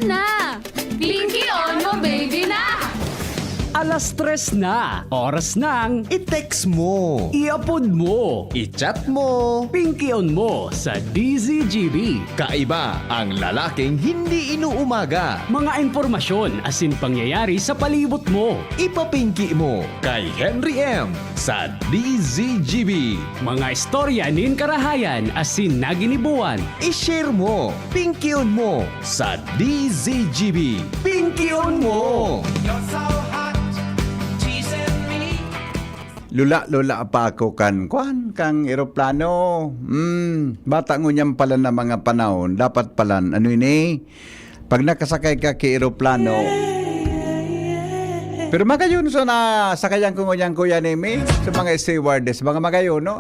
na! Pinky on mo, baby na! Alas 3 na, oras ng I-text mo, i-upload mo, i-chat mo. pinky on mo sa DZGB. Kaiba ang lalaking hindi inuumaga. Mga impormasyon asin pangyayari sa palibot mo. Ipapinki mo kay Henry M. sa DZGB. Mga istorya nin karahayan asin naginibuan. I-share mo, pinky on mo sa DZGB. Pinky on mo! Lula pa ako kang eroplano. Bata ngunyam pala na mga panahon, dapat pala, ano ini, pag nakasakay ka kay eroplano, pero magayon so na sakayan ko ngunyang kuya ni me, sa mga stewardess, mga magayon, no?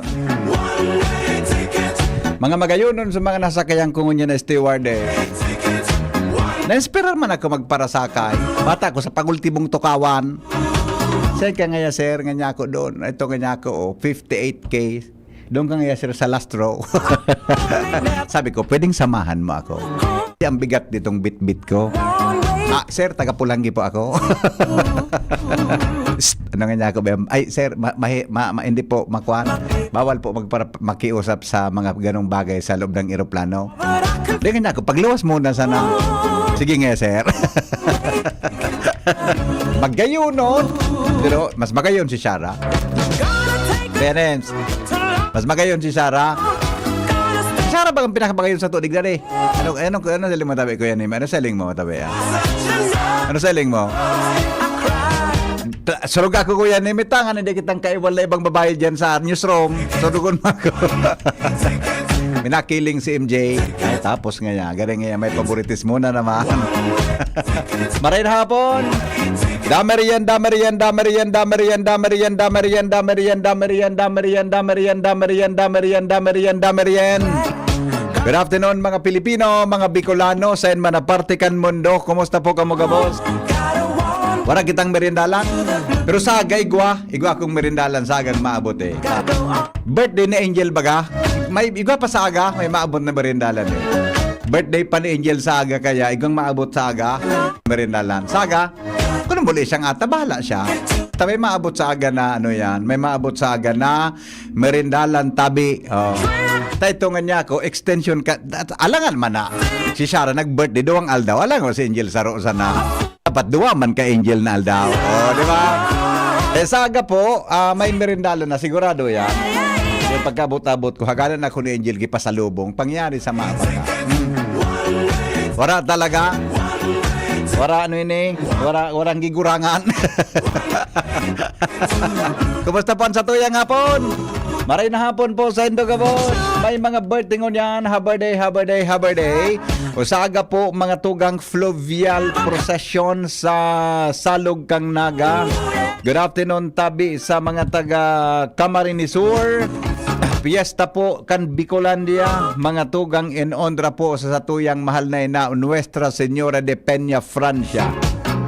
Mga magayon nun sa mga nasakayan ko ngunya na stewardess. Na-inspirar man ako magparasakay. Bata ko sa pagultimong tukawan. Sir ka nga sir, nga niya ako doon. Ito nga niya ako, 58K. Doon ka nga sir sa last row. Sabi ko, pwedeng samahan mo ako. Ang bigat ditong bit-bit ko. Sir, taga-Pulanggi po ako. Ano nga niya ako? Ay, sir, hindi po makuha. Bawal po makiusap sa mga ganong bagay sa loob ng eroplano. Hindi nga niya ako, pagluwas muna sana. Sige nga, sir. Magayon nun. Pero mas magayon si Sarah. Parents, mas magayon si Sarah. Sarah ba ang pinakamagayon sa tuig na rin? Ano selling mo tabi ko yan? Ano selling mo tabi? Ano selling mo? Surog ako ko yan, imitangan, hindi kitang kaiwal na ibang babae dyan sa newsroom. Surugon mo ako. Minakiling si MJ. Ay, tapos nga niya. Galing nga may favoritismo na naman. Maray na hapon. Damerian. Good afternoon mga Pilipino, mga Bicolano, sa man apartikan mundo. Kumusta po kamo gabos? Wala kitang merindalan. Pero saga igwa akong merindalan sagang maabot eh. Birthday ni Angel baga. May igwa pa saga, may maabot na merindalan eh. Birthday pa ni Angel saga kaya igwang maabot saga merindalan. Saga, kung muli siyang bahala siya. Tabi maabot sa aga na ano yan, may maabot sa aga na merindalan tabi. Ito nga niya ako, extension ka, alangan man na. Si Sarah nag-birthday, duwang aldaw. Alangan si Angel sa na. Dapat duwa man ka Angel na aldaw. Di ba? Saga po, may merindalan na, sigurado yan. Yung pagkabot-abot ko, hagalan ako ni Angel gipasalubong, pangyari sa mga bata. Wala talaga. Wala warang gigurangan. Kumusta po sa tuyang hapon? Maray na hapon po sa Indogabon. May mga birthday ngon yan. Haberday. Usaga po mga tugang fluvial procession sa Salog Kang Naga. Good afternoon tabi sa mga taga Camarines Sur. Fiesta po kan Bicolandia, mga tugang in honra po sa satuyang mahal na ina Nuestra Señora de Peña, Francia.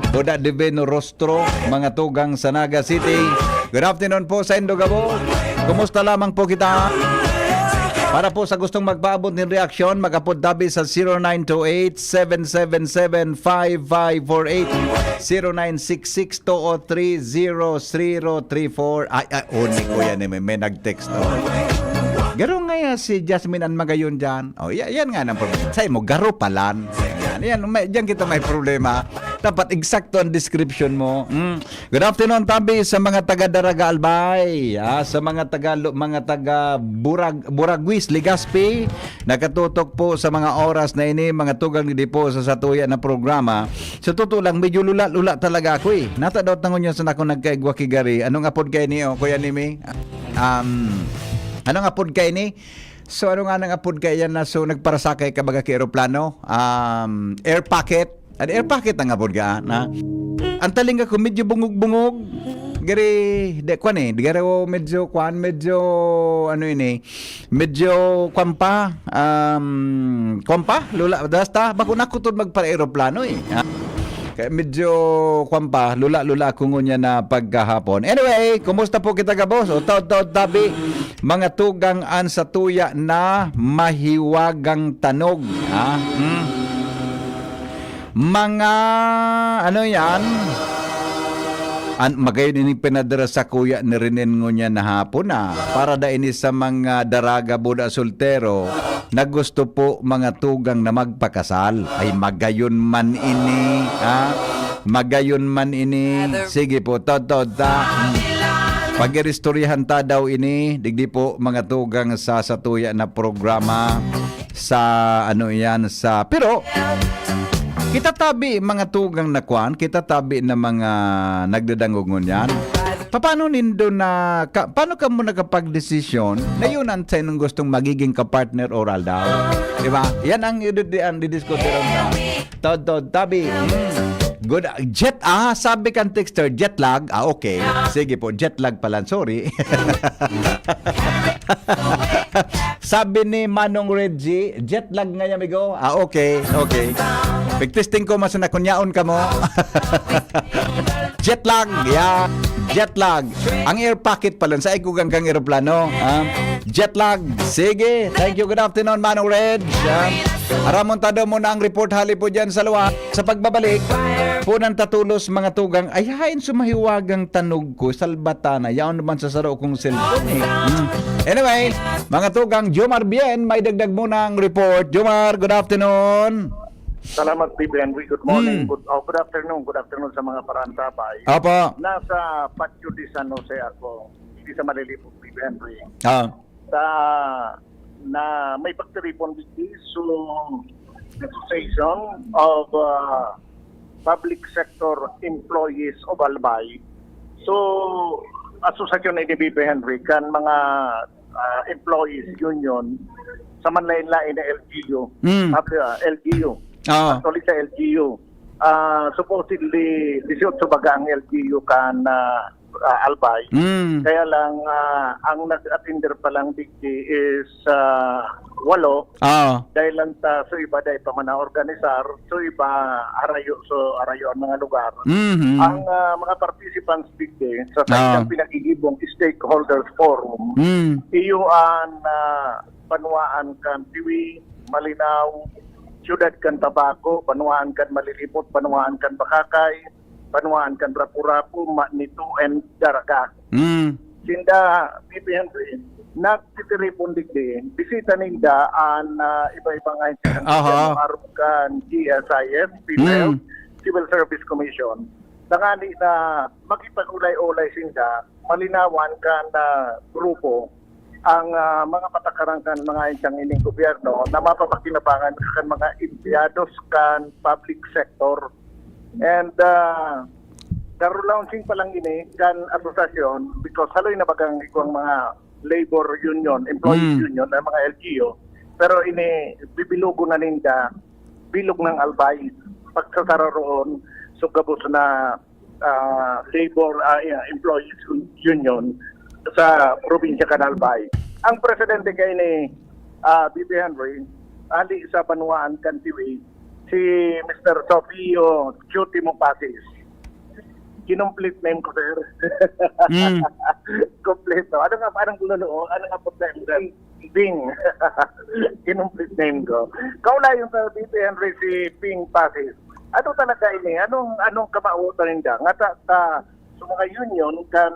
Boda Divino Rostro, mga tugang sa Naga City. Good afternoon po sa Indogabo. Kumusta lamang po kita? Para po sa gustong magpaabot ng reaksyon, mag-upload tabi sa 0928-777-5548, 0966-203-0034. Unik ko yan, may nag-text. Garo nga si Jasmine ang magayon dyan. Yan nga ng problema. Sa'yo mo, garo palan. Yan, diyan kita may problema. Dapat eksakto ang description mo. Good afternoon tabi sa mga taga Daraga Albay, sa mga taga Buragwis, Legazpi, nakatutok po sa mga oras na ini, mga tugang di po sa satuya na programa. Sa totoo lang, medyo lula talaga ako eh. Natadaot na ngunyan sa ako nagkaigwa kigari. Anong apod kayo niyo, Kuya Nimi? Anong apod kayo ni? So ano nga nang apod kayo yan na so nagparasakay ka baga kay aeroplano? Air pocket. Air pocket ang apod ka na. Ang taling ako medyo bungog-bungog. Gari medyo ano ini, medyo kwampa lula basta bako nakutod magpa-aeroplano eh. Kaya medyo kwampa lula ako ngunya na pagkahapon. Anyway, kumusta po kita gabos? O taod tabi mga tugang an sa tuya na mahiwagang tanog. mga ano yan, magayon ini pinadara sa kuya ni Rinen ngunya na hapon na para da ini sa mga daraga buda soltero na gusto po mga tugang na magpakasal ay magayon man ini, ha? Magayon man ini. Sige po, totoo ta. Pag-iristoryahan ta daw ini, digdi po mga tugang sa satuya na programa sa ano yan sa pero kita tabi mga tugang na kwan, kita tabi na mga nagdadangungon yan. Paano nindo na, paano ka mo nakapag-desisyon na yun ang sa'yo nung gustong magiging kapartner oral daw? Diba? Yan ang didiscuss ron na. Tabi. Good. Sabi kang texter, jet lag. Okay. Sige po, jet lag pala. Sorry. Sabi ni Manong Reggie, jet lag nga amigo. Okay. Pag-testing ko, mas nakunyaon ka mo. Jet lag. Yeah. Jet lag. Ang air pocket pala. Sa ikugang kang aeroplano. Jet lag. Sige. Thank you. Good afternoon, Manong Reg. Aramon tado mo na ang report hali po dyan sa luwa. Sa pagbabalik, punang tatulos mga tugang, ay hain sumahiwagang tanog ko, salbatana. Yaon naman sa saro kong cellphone eh. Anyway, mga tugang, Jomar Bien, may dagdag mo ng report. Jomar, good afternoon. Salamat, Bibi Henry. Good morning. Good afternoon. Good afternoon sa mga parantabay. Opo. Nasa Patio de San Jose ako. Hindi sa Malilipog, Bibi Henry. Na may pagtiripon dito so Association of Public Sector Employees of Albay. So, asosasyon ni Bibi Henry kan mga employees union sa manlain-lain na LGU. LGU. Actually sa LGU. Supposedly 18 baga ang LGU kan Albay. Kaya lang ang nag-attender pa lang digdi is 8. Dahil lang so iba dahil pa man organisar, so iba arayo ang mga lugar. Ang mga participants digdi sa kanyang pinagigibong stakeholders forum, iyuan panuaan kan Tiwi, Malinaw, Siyudad kan Tabaco, panuaan kan Malilipot, panuaan kan Bakakay, panuaan kan Rapu-Rapu, Magnito, and Daraga. Sinda, Bibi Henry, nagtitiripon digdi, bisita ninda ang iba-ibang agency, kan GSIS, Female Civil Service Commission. Tangani na makipag-ulay-ulay sinda, malinawan kan grupo, ang mga patakarang kan mga insang ining gobyerno na mapapakinabangan kan mga empleados kan public sector. And launching pa lang ini kan asosasyon because haloy na bagang ikong mga labor union, employees union na mga LGU. Pero ini bibilugo na ninda bilog ng Albay pagsasararoon so gabos na labor employees union sa probinsya kan Albay. Ang presidente kay ni Bibi Henry ali sa Banuaan kan Tiwi si Mr. Sofio Cutie Mopatis. Kinomplete name ko, sir. Kompleto. Ano nga po name? Bing. Kinomplete name ko. Kaula yung sa Bibi Henry si Ping Patis. Ano talaga ini? Anong kamautan ninda? Nga sa mga union kan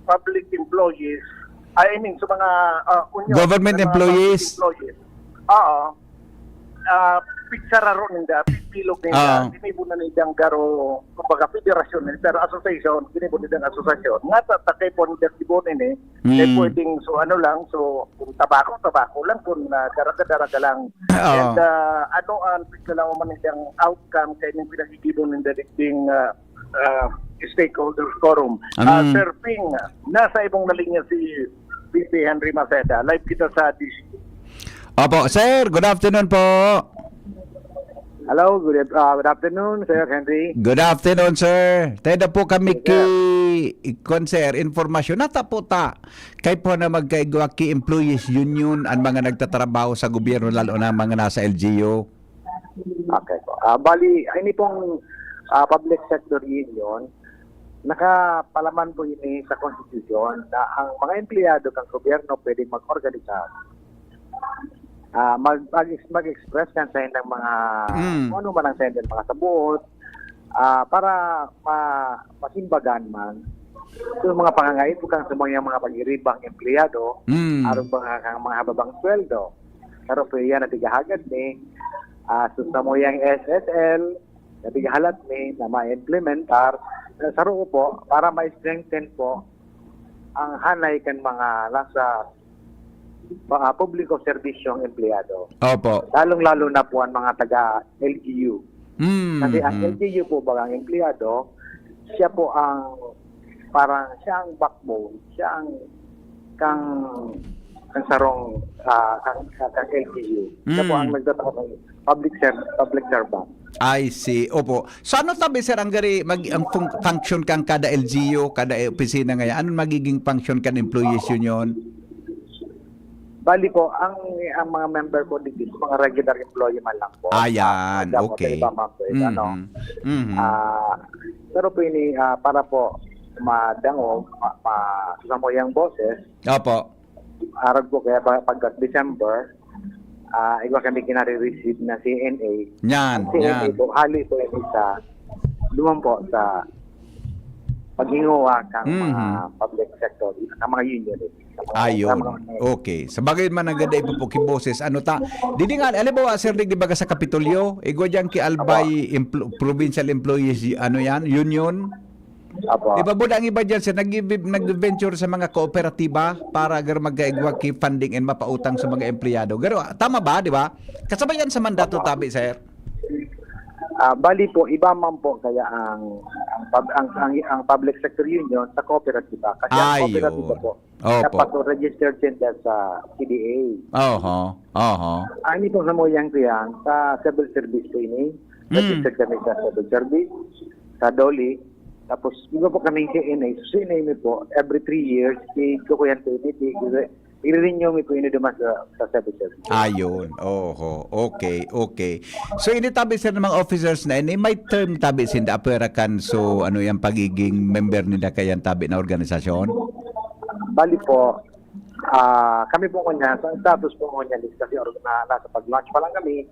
public employees, I mean sa mga union, government employees. Picsararo ninda, pipilog ninda, dinibo na nindang garo, kumbaga federasyon nila, pero association, dinibo nindang asosasyon. Nga takay po nindang tibon ini, pwedeng so ano lang, so kung tabako lang, kung daraga lang. And ano ang pigkalaw man nindang outcome kaya yung pinagigibon ninda ding stakeholders forum. Sir Ping, nasa ibong nalinya si Bibi Henry Maceda. Live kita sa DC. Opo, sir, good afternoon po. Hello, good afternoon, Sir Henry. Good afternoon, sir. Tayo po kami sir, informasyon. Nata po ta. Kay po na magkaigwa ki employees union ang mga nagtatrabaho sa gobyerno lalo na mga nasa LGU. Okay po. Bali, ini pong public sector union, nakapalaman po ini sa konstitusyon na ang mga empleyado ng gobyerno pwedeng mag-organisa mag-express kan sa ng mga Mm. kung ano man ang sender mga sabuot para masimbagan man so mga pangangait kang sa mga pag-iribang empleyado aron mga hababang sweldo pero po yan na tigahagad ni so sa moyang SSL na tigahalat ni na ma-implementar sa roo po para ma-strengthen po ang hanay kan mga nasa publiko serbisyong empleyado. Opo. Lalong-lalo na po ang mga taga-LGU. Kasi ang Mhm. LGU po ba ang empleyado, siya po ang parang siya ang backbone, siya ang kang sarong kang LGU. Siya po ang nagtatawag ng public servant. I see. Opo. So ano tabi sir ang gari ang function kang kada LGU, kada opisina ngayon? Anong magiging function kan employees union? Bali po, ang mga member ko dito, mga regular employee man lang po. Ayan, okay. Pero po ini para po madangog, samoyang boses, Opo. arag po kaya pag December, iwa kami kinare-receive na CNA. Yan, CNA yan. po, hali po yung isa, lumang po sa paghinguha ng mga public sector, ng mga union. Ayun. Okay. Sa bagay man ang ganda ipupuki boses. Ano ta? Didi nga, alam mo, Sir Rick, di ba ka sa Kapitolyo? Igwa dyan ki Albay Provincial Employees, ano yan? Union? Apo. Di ba buda ang iba dyan, sir, nag-venture sa mga kooperatiba para agar mag-gaigwa ki funding and mapautang sa mga empleyado. Garo, tama ba, di ba? Kasabay yan sa mandato tabi, sir. Bali po, iba man po kaya ang public sector union sa kooperatiba. Kasi ang Ayun. kooperatiba po, Opo. dapat po registered center sa CDA. Oho. Oho. Ani po sa moyang tiyan, sa civil service po ini, registered kami sa civil service, sa DOLI, tapos iba po kami CNA. So CNA mi po, every 3 years, ko yan po i-renew mi po ini duman sa civil service. Ayun. Oho. Okay. Okay. So ini tabi sir ng mga officers na ini may term tabi sin da apera kan so ano yung pagiging member nila kayan tabi na organisasyon? Bali po, kami po kanya, sa status po kanya list kasi nasa pag-launch pa lang kami,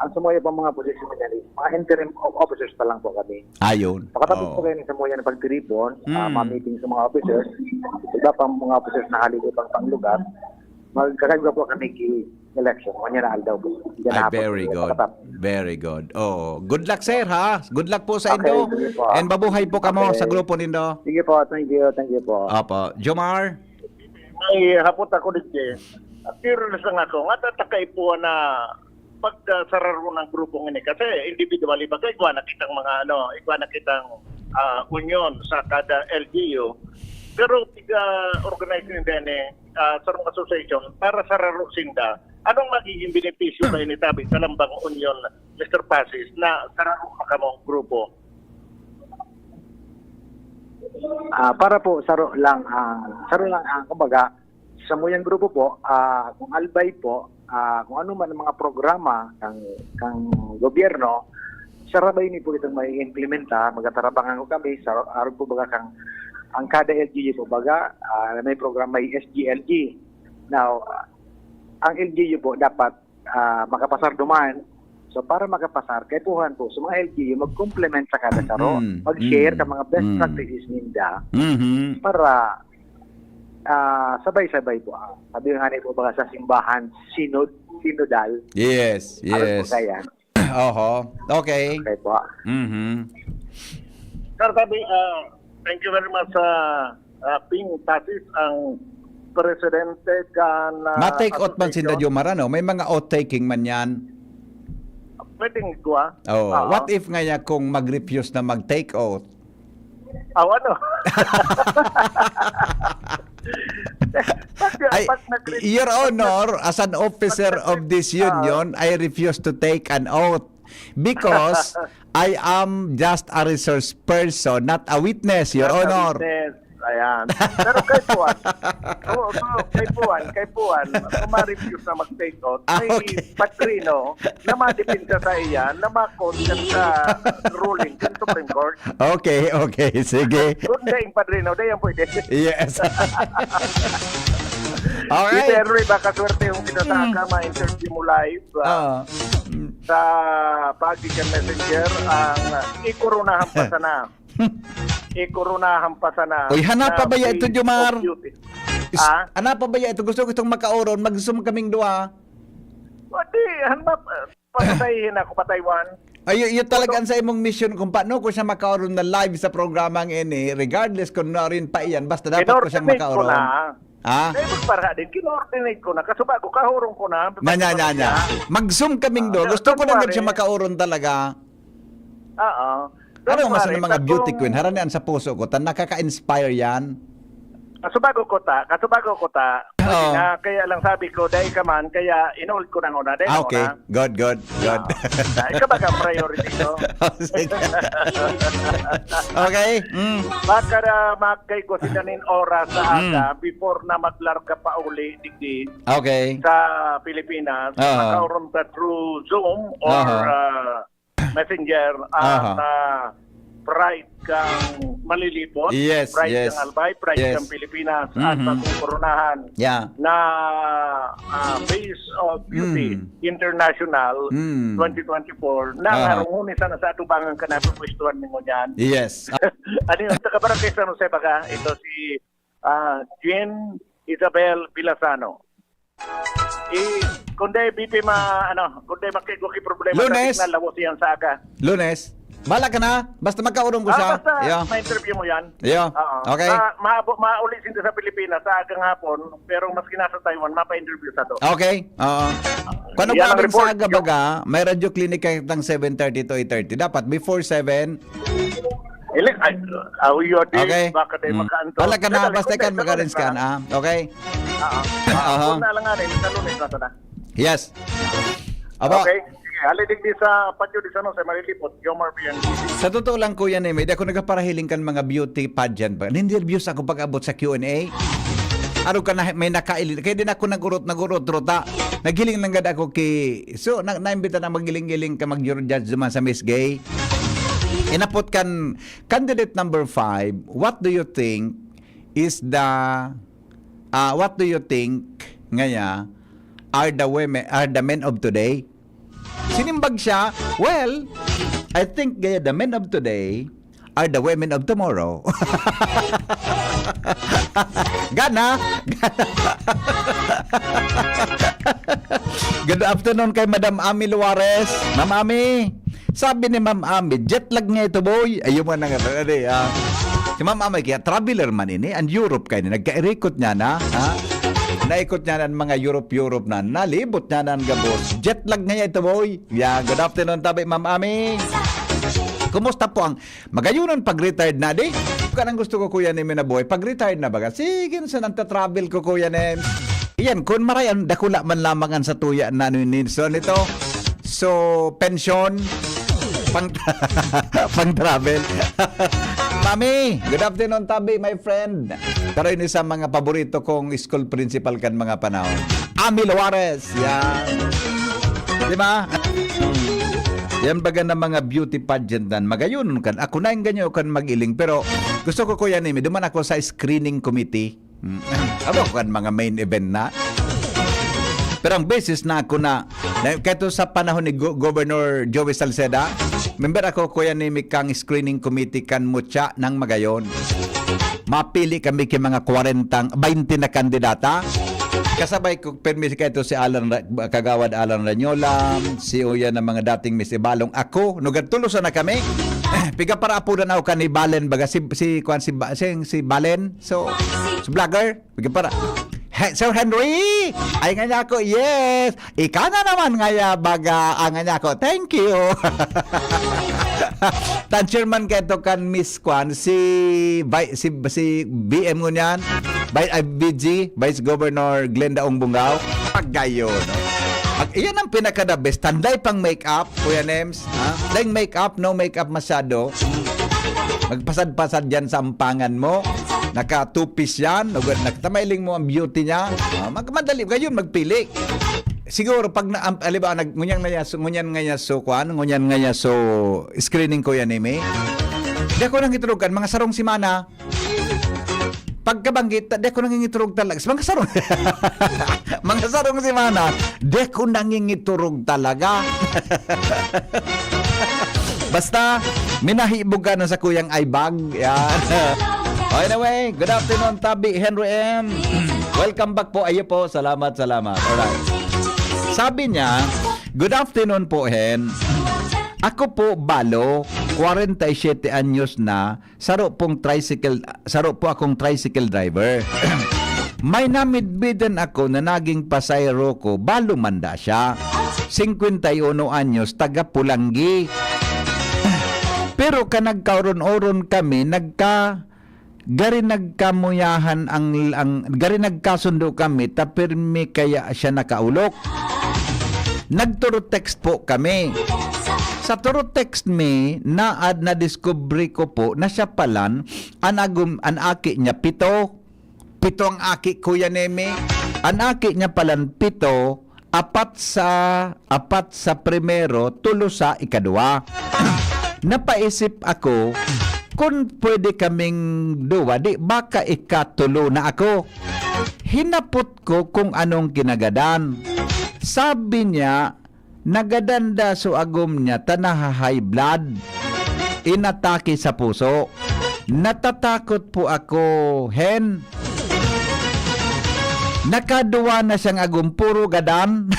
ang sumuya pa mga posisyon kanya list, mga interim officers pa lang po kami. Ayun. Pagkatapos po kayo ng sumuya ng pag-tripon, ma-meeting sa mga officers, iba pang mga officers na halili pang panglugar, magkakagwa po kami election, kanya na aldaw po. Ay, very good. Very good. Oh, good luck sir ha. Good luck po sa Okay, Indo. sige po. And babuhay po kamo Okay. sa grupo nindo. Sige po, thank you po. Opo. Jomar. Ay, hapot ako dito. Curious lang ako, nga tatakay po na pagkasararo ng grupong ini kasi individually ba ikaw nakitang mga ikaw nakitang union sa kada LGU pero tiga organizing din sarong association para sararo sinda anong magiging benepisyo ba ini tabi sa lambang union Mr. Pasis na sararo ka mo grupo para po saro lang kumbaga sa muyang grupo po kung albay po kung ano man ang mga programa kang gobyerno, sarabay ni po itong may implementa, magtatarabangan ko kami, araw po baga kang ang kada LGU po baga, may program, may SGLG. Now, ang LGU po dapat makapasar duman. So para makapasar, kay puhan po, sa mga LGU, mag-complement sa kada saro, mag-share ka mga best practices ninda para sabay-sabay po. Sabi nga po baga sa simbahan, sinodal. Yes, yes. Kaya. Oho. Okay. Okay po. Sir, sabi, thank you very much sa Ping Pasis, ang presidente kan... Ma-take out man sinda Jomar, ano? May mga out-taking man yan. Pwedeng ko Oh, what if ngaya kung mag-refuse na mag-take out? ano? Ay, Your Honor, as an officer of this union, I refuse to take an oath because I am just a resource person, not a witness, Your Honor. Ayan. Pero kay Puan, kay Puan, kung ma-refuse na mag-take out, may patrino na madipinta sa iyan, na ma-content sa ruling ng Supreme Court. Okay, sige. Kung dahil patrino, dahil pwede. Yes. Alright. Dito, Henry, baka swerte yung kinasaka, ma-interview mo live sa Pagikan Messenger ang ikurunahan pa sana. Ikurunahan pa sana. Uy, hanap pa ba yan ito, Jomar? Ano pa ba yan ito? Gusto ko itong makauron. Mag-zoom kaming dua. Hindi, hanap. Patayin ako, pataywan. Ay, yun talaga ang sa imong mission kung paano ko siya makauron na live sa programang ini, regardless kung na rin pa iyan, basta dapat ko siyang Kinortinate ko makauron. na. Ha? Para din, kinortinate ko na. Kaso bago kahurong ko na. Nya. Mag-zoom kaming do. Gusto ko lang siya makauron talaga. Oo. Ano mas ng mga beauty queen? Haranian sa puso ko. Tan nakaka-inspire yan. Kaso bago ko ta. Oo. Kaya lang sabi ko, dahil ka man, kaya inold ko na una. Dahil Okay. Good. Ikaw ba ka priority no? Sige. Okay. Baka na makay ko sinanin oras sa aga before na maglarga pa uli digdi Okay. sa Pilipinas. Makauron ka through Zoom or Messenger ang Pride kang malilipot, Yes, Pride yes. kang Albay, Pride Yes. kang Pilipinas at pagkukoronahan Yeah. na Base of Beauty International 2024 na harunguni sana sa atubangan ka na pupwestuhan mo yan. Yes. Ano yung taga-barangay San Jose baga? Ito si Jean Isabel Villasano. Kundi BP kundi makiguki problema Lunes. sa signal, lawos yan sa aga. Lunes. Bala ka na. Basta magkaurong ko siya. Basta Yeah. ma-interview mo yan. Yeah. Oo. Okay. Maulit din sa Pilipinas sa agang hapon, pero maski nasa Taiwan, mapa-interview sa to. Okay. Oo. Kung ano Yan ang ba report, sa aga baga, may radio clinic kayo ng 7:30 to 8:30. Dapat before 7. Okay. Baka tayo makaanto. Bala ka na. Basta kan mag-arrange ka na. Okay. Oo. Na lang nga rin, sa Lunes na to na. Yes. Aba, Okay. Sige, halidig di sa Patio di San Jose, Marilipot, Jomar PNP. sa totoo lang Kuya Neme, di ako nagaparahiling kan mga beauty pageant ba. Nindirviews ako pag-abot sa Q&A. Araw ka na may nakailin. Kaya din ako nagurot rota. Naghiling lang gad ako so naimbita na magiling-giling ka mag-judge duman sa Miss Gay. Inapot kan candidate number 5. What do you think is the ngaya are the men of today? Sinimbag siya, well, I think the men of today are the women of tomorrow. Gana. Good afternoon kay Madam Ami Luares. Ma'am Ami, sabi ni Ma'am Ami, jet lag nga ito boy. Ayun mo na nga. Si Ma'am Ami, kaya traveler man ini, and Europe kayo, nagka-irikot niya na, ha? Naikot niya ng mga Europe na, nalibot niya ng gabos. Jet lag nga ito boy. Yeah, good afternoon tabi Ma'am Ami. Kumusta po ang magayunan pag-retired na di? Kanang gusto ko Kuya Neme na boy, pag-retired na baga, sige sa nagta-travel ko Kuya Neme. Iyan, kung marayan, dakula man lamangan sa tuya na ninso nito. So, pension, pang-travel. Mami, good afternoon tabi, my friend. Karoon ni sa mga paborito kong school principal kan mga panahon. Ami Luares, yan. Di ba? Yan baga na mga beauty pageant dan magayon kan. Ako na yung ganyan kan magiling pero gusto ko Kuya Neme, duman ako sa screening committee. Abo kan mga main event na. Pero ang basis na ako na kahit sa panahon ni Governor Joey Salceda, member ako Kuya Neme kang screening committee kan mutya ng magayon. Mapili kami kay mga 20 na kandidata. Kasabay ko permis kay ito si Kagawad Alan Ranyola, si Uya ng mga dating Miss Ibalong. Ako, nagatulosan na kami. Piga para apunan ako kan ni Balen baga si Balen. So vlogger, piga para. Hey, Sir Henry, ay nga niya ako, yes. Ika na naman nga baga ang nga niya ako. Thank you. Tan chairman kayo kan Miss Kwan si BM mo niyan. BG, Vice Governor Glenda Ongbungao. Paggayo, no? Iyan ang pinaka-the best. Tanday pang make-up, Kuya Nems. Ha? Dahil make-up, no make-up masyado. Magpasad-pasad yan sa ampangan mo. Naka 2-piece yan. Nakatamailing mo ang beauty niya. Magmadali. Ngayon, magpili. Siguro, pag ngunyan nga niya so screening ko yan, Di ako nang itulugan. Mga sarong simana. pagkabanggit, di ako nangingiturog talaga. Mga sarong. Mga sarong si Mana, di ako nangingiturog talaga. Basta, minahibog ka na sa kuyang Aibag. Yan. Anyway, good afternoon, Tabi Henry M. Welcome back po. Ayo po, salamat. Alright. Sabi niya, good afternoon po, Hen. Ako po, Balo, 47 anyos na, saro po akong tricycle driver. May namidbidan ako na naging pasayro ko, Balo manda siya. 51 anyos, taga Pulanggi. Pero kanagkauron-oron kami, gari nagkamuyahan gari nagkasundo kami, tapirmi kaya siya nakaulok. Nagturo text po kami. Sa turo text me, na-discovery ko po na siya palan, an aki niya 7. 7 ang aki, Kuya Neme. An aki niya palan 7, 4 sa primero, 3 sa ikadua. Napaisip ako, kung pwede kaming duwa, di baka ikatulo na ako. Hinapot ko kung anong kinagadan. Sabi niya, nagadanda so agom niya, tanaha high blood. Inatake sa puso. Natatakot po ako, Hen. Nakaduwa na siyang agom, puro gadan.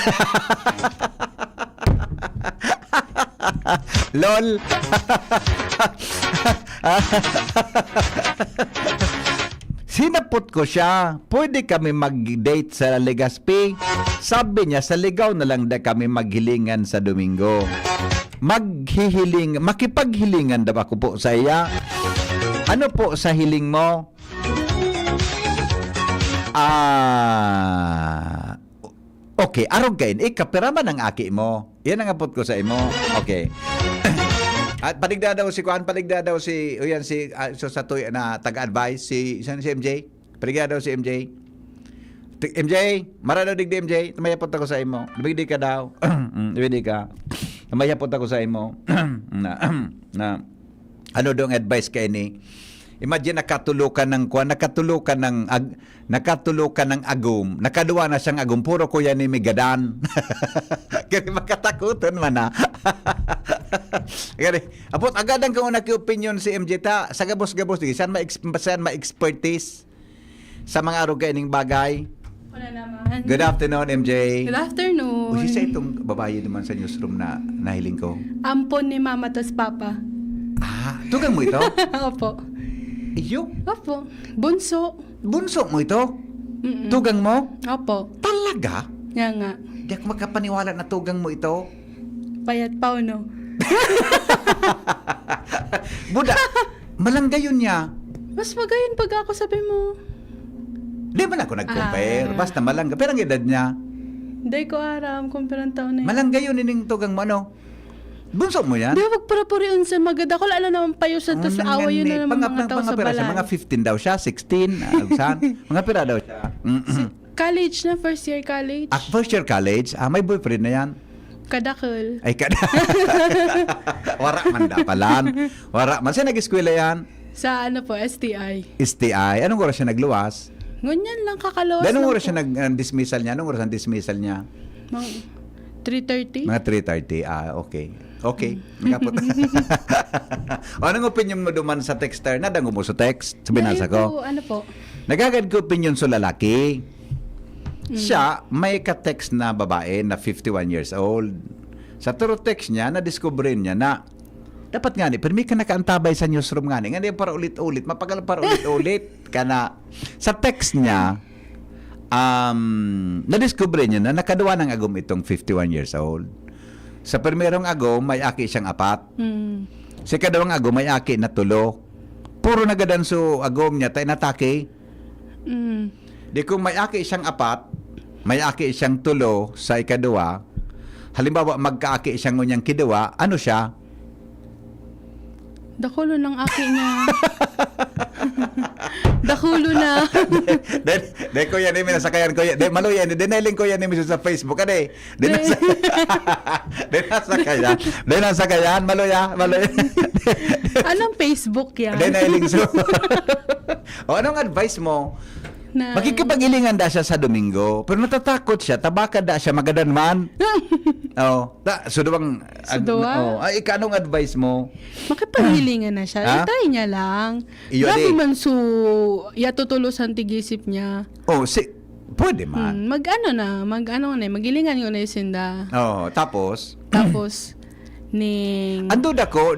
Lol. Sinapot ko siya. Pwede kami mag-date sa Legazpi. Sabi niya, sa Ligaw na lang da kami maghilingan sa Domingo. Makipaghilingan daw ako po sa iya. Ano po sa hiling mo? Okay, arog kain. Kapiraman ang aki mo. Yan ang apot ko sa imo. Okay. At paligda daw si sa toy na taga-advise si MJ. Paligda daw si MJ. MJ, mara daw digdi MJ. Tumayapot ako sa imo. Bigdi ka daw. Bigdi ka. Tumayapot ako sa imo. na ano dong advice kay ni? Imagine nakatulukan ng agum. Nakaduwa na siyang agum. Puro Kuya ni Migadan. Kaya makatakutan man na. Kaya apot agad ang kung opinion si MJ ta. Sa gabos-gabos. Saan ma-expertise sa mga arog kaining bagay? Wala naman. Good afternoon, MJ. Good afternoon. O siya itong babae naman sa newsroom na nahiling ko. Ampon ni Mama tas Papa. Tugang mo ito? Opo. Iyo? Opo. Bunso. Bunso mo ito? Mm-mm. Tugang mo? Opo. Talaga? Yan nga. Di ako magkapaniwala na tugang mo ito. Payat pa no? Buda, malanggayon niya. Mas magayon pag ako sabi mo. Di man ako nag-compare. Basta malangga. Pero ang edad niya, Hindi ko aram kung perang taon na yun. malanggayon ining tugang mo ano? Bunso mo yan? Di ba magpura-puriun sa maganda ko lalo naman payusan tas away yun na naman mga tao sa pera siya, balan. mga 15 daw siya, 16, saan? Mga pera daw siya. College na, first year college. First year college, may boyfriend na yan. Kadakal. Ay, wara man da palan. Wara man. Saan nag-eskwela yan? Sa ano po, STI. STI. Anong oras siya nagluwas? Ngunyan lang, kakalawas Anong lang oras siya nag-dismissal niya? Anong oras ang dismissal niya? 3:30? Mga 3:30. Okay. Okay. Magkapot. Anong opinion mo duman sa texter? Nadango mo sa text? Sa binasa ko. Ano po? Nagagad ko opinion sa lalaki. Siya, may ka-text na babae na 51 years old. Sa turo text niya, na-discover niya na dapat nga ni, pero may ka nakaantabay sa newsroom nga ni. Nga para ulit-ulit, mapagal para ulit-ulit ka na. Sa text niya, na-discover niya na nakaduwa ng agom itong 51 years old. Sa primerong agom, may aki siyang 4. Sa kadawang agom, may aki na 3. Puro nagadanso agom niya, tayo natake. Di kung may aki siyang 4, may aki siyang 3 sa ikadua, halimbawa magkaaki siyang ngunyang kidawa, ano siya? Dakulo ng aki niya. Dakulo na. De ko yan nimi nasakayan ko yan. De maluyan de nailing ko yan nimi sa Facebook ade. De nasakayan. De nasakayan maluya. Anong Facebook yan? De nailing so. O anong advice mo? Na, Makikipag-ilingan da siya sa Domingo, pero natatakot siya, tabaka da siya magadan man. Suduwang ay anong advice mo? makipaghilingan na siya. Ha? Itry niya lang. Iyo, Grabe di. man so, yatutulusan tigisip niya. Pwede man. Magilingan ko na yung sinda. Tapos Tapos, ning ando dako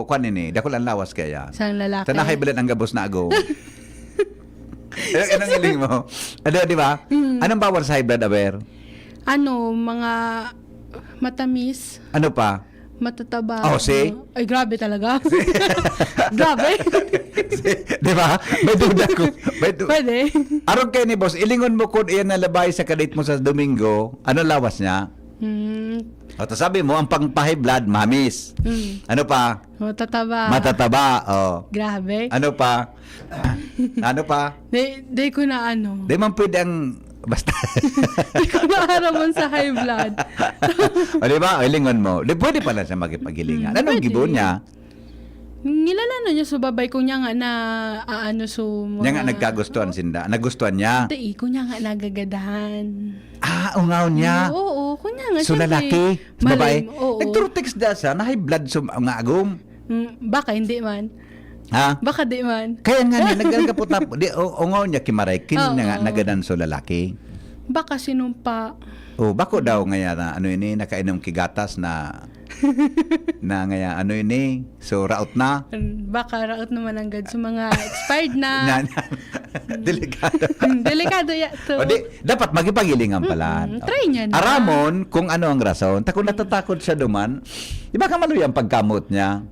kanini, dako lang lawas kaya. isang lalaki. Tanahay bilan ang gabos na ago. Anong iling mo? Di ba? Anong bawal sa high blood aber? Mga matamis, Ano pa? matataba. See? Ay, grabe talaga. Grabe. Di ba? May duda ko. Pwede. Aron kay ni boss, ilingon mo kung iyan nalabay sa kadate mo sa Domingo, ano lawas niya? O, to sabi mo, ang pang-high blood, mamis. Ano pa? Matataba. Matataba. Grabe. Ano pa? Ano pa? Di ko na Di man pwede ang... Basta. Di ko na haramon sa high blood. O, di ba? O, ilingon mo. Di pwede pala siya magipag-ilingan. Anong Pwede. gibon niya? Nilalano niya sa babay ko niya nga na Niya nga nagkagustuhan sinda. Nagustuhan niya. Dai ko niya nga nagagadahan. Ungaw niya. Oo, kunya nga. So, syempre. lalaki? Sa babae? Oo. Nagturo-text da siya na high blood sa nga agom. Baka hindi man. Ha? Baka di man. Kaya nga niya, nagkakapot na, ungaw niya kimaray, nga nagadan so lalaki. Baka sinumpa. Bako daw ngaya na, nakainom kigatas na, so raot na. Baka raot naman ang gad sa mga expired na. Delikado. Delikado ya to. Dapat magipagilingan pala. Try niya na. Aramon kung ano ang rason. Kung natatakot siya duman, di ba kamaluy ang pagkamot niya?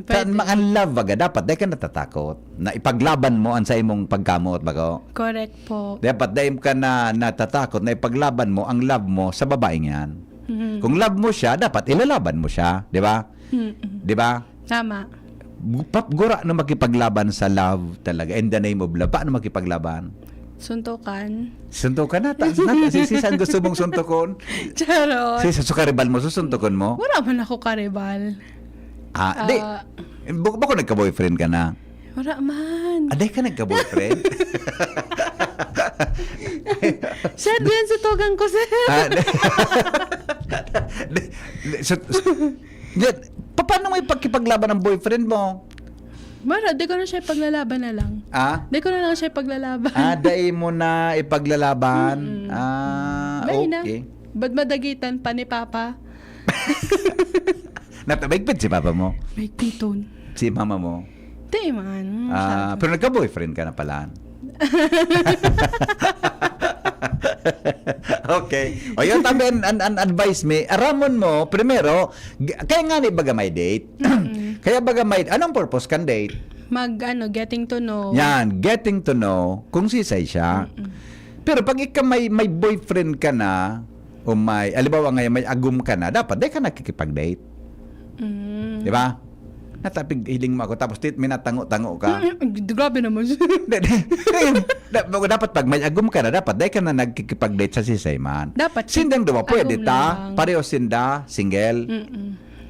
Pwede. Ang love baga, dapat dahil ka natatakot. Na ipaglaban mo ang sa imong pagkamot bago. Correct po. Dapat dahil ka na natatakot na ipaglaban mo ang love mo sa babaeng yan. Kung love mo siya, dapat ilalaban mo siya. Di ba? Di ba? Tama. Gura na makipaglaban sa love talaga. In the name of love. Paano makipaglaban? Suntukan. Suntukan na. Saan gusto mong suntukon? Charot. Sukaribal mo, susuntukon mo? Wala man ako karibal. Di. Bako nagka-boyfriend ka na? Wala man. Aday ka nagka-boyfriend? Sir, diyan sa tugang ko, sir. Paano mo ipagkipaglaban ng boyfriend mo? Mara, di ko na siya ipaglalaban na lang. Di ko na lang siya ipaglalaban. Day mo na ipaglalaban? Dahil na. Okay. Ba't madagitan pa ni Papa? Natabigpit si papa mo? May piton. Si mama mo? Di man. Pero nagka-boyfriend ka na pala. Okay. O yun tabi an advice me, aramon mo, primero, kaya nga ni baga may date. Kaya baga may, anong purpose kan date? Getting to know. Yan, getting to know kung sisay siya. Pero pag ikaw may boyfriend ka na, o may, alibawa ngayon may agum ka na, dapat di ka nakikipag-date. Di ba? Natapig hiling mo ako, tapos minatango-tango ka. Grabe naman siya. Dapat pag may agum ka na, dapat dahil ka na nagkikipag-date sa sisay man. Dapat Sindang duma, pwede agum ta. lang. Pareho sinda, single.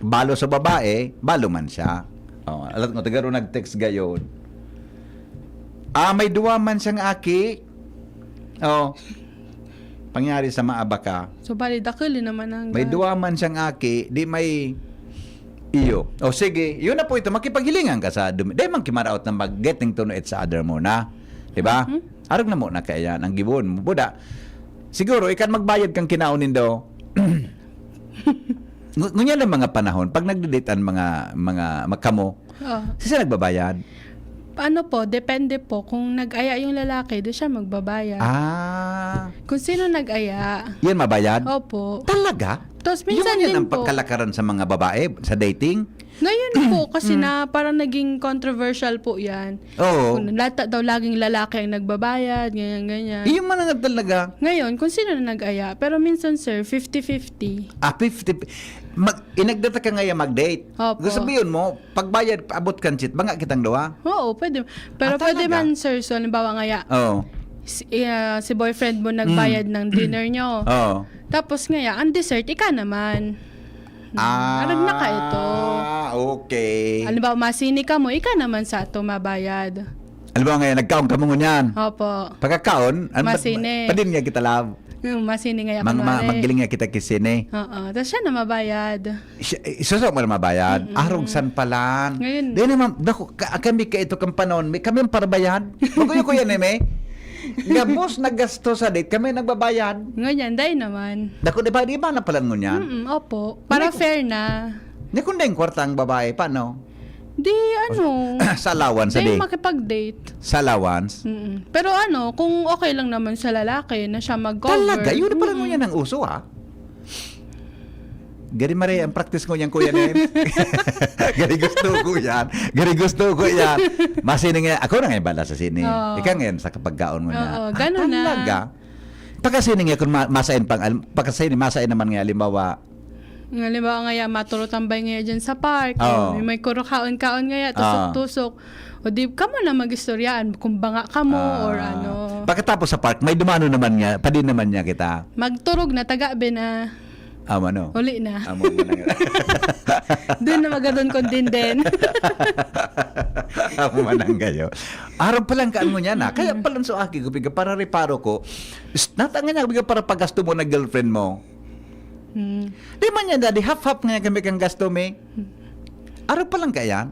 Balo sa babae, balo man siya. Alam mo, tagaro nag-text gayon. May duwa man siyang aki. Pangyari sa maaba ka. So, bali, dakili naman ang... May duwa man siyang aki, di may iyo. Sige, yun na po ito, makipaghilingan ka sa dumi. Di man kimaraot na mag-getting to know each other muna. Diba? Arag na muna kaya ang gibon mo. Buda, siguro, ikan magbayad kang kinaunin daw. Ngunyan ang mga panahon, pag nagdiditan mga magkamo, sisa nagbabayad? Paano po? Depende po. Kung nag-aya yung lalaki, doon siya magbabayad. Kung sino nag-aya. Yan mabayad? Opo. Talaga? Tapos minsan yan din ang po. pagkalakaran sa mga babae sa dating? Ngayon po, kasi na parang naging controversial po yan. Oo. Kung daw laging lalaki ang nagbabayad, ganyan. Yung man nga talaga. Ngayon, kung sino na nag-aya. Pero minsan, sir, 50-50. 50. Inagdata ka ngayon mag-date. Opo. Gusto sabihin mo, pagbayad, abot kanchit, banga kitang duwa? Oo, pwede. Pero pwede talaga? man, sir. So, halimbawa ngaya, Oo. si boyfriend mo nagbayad ng dinner nyo. Oo. Tapos ngaya, ang dessert, ika naman. Arag na ka ito. Okay. Halimbawa, masini ka mo, ika naman sa ito mabayad. Alam mo ngayon, nagkaon ka mo ngunyan. Opo. Pagkakaon, Masine. Padin nga kita love. Masini ngaya kunwari. Magiling nga kita kisine. Oo. Tapos siya na mabayad. Isusok mo na mabayad. Arog san palan. Ngayon- Di naman, kami ka ito kang panon, kami ang parabayad. Maguyo ko yan eh, Gabos naggasto sa date, kami nagbabayad. Ngayon, dahil naman. Dako, di ba na palan ngunyan? Opo. Para fair na. Di kung na yung kwarta ang babae, paano? Di ano. Sa allowance sa Di date. makipag-date. Sa allowance. Pero ano, kung okay lang naman sa lalaki na siya mag-cover. Talaga, yun na pala ngunyan ang uso, ha? Gari mare, ang practice ko yan, kuya Nem. Gari gusto ko yan. Gari gusto ko yan. Masini nga, ako na ngayon bala sa sini. Oo. Ikaw ngayon sa kapagkaon mo na. Oo, ganun na. Talaga. Pagkasini nga, kung masain pang, pagkasini, masain naman nga, halimbawa, Halimbawa ngaya, maturo tambay ngaya dyan sa park. Oo. May kuro kaon-kaon ngaya, tusok-tusok. O di ka mo na mag-istoryaan kung banga ka mo or ano. Pagkatapos sa park, may dumano naman nga, padin naman niya kita. Magturog na, tagabi na. Ano? Uli na. Amo mo na. Doon na magadon ko din. Ako manang gayo. Araw pa lang kaan mo niya na. Kaya palang so aki ko, biga para reparo ko. Natangan niya, biga para pagasto mo na girlfriend mo. Di man yan, daddy, half-half nga kami kang gasto me. Araw pa lang kaya?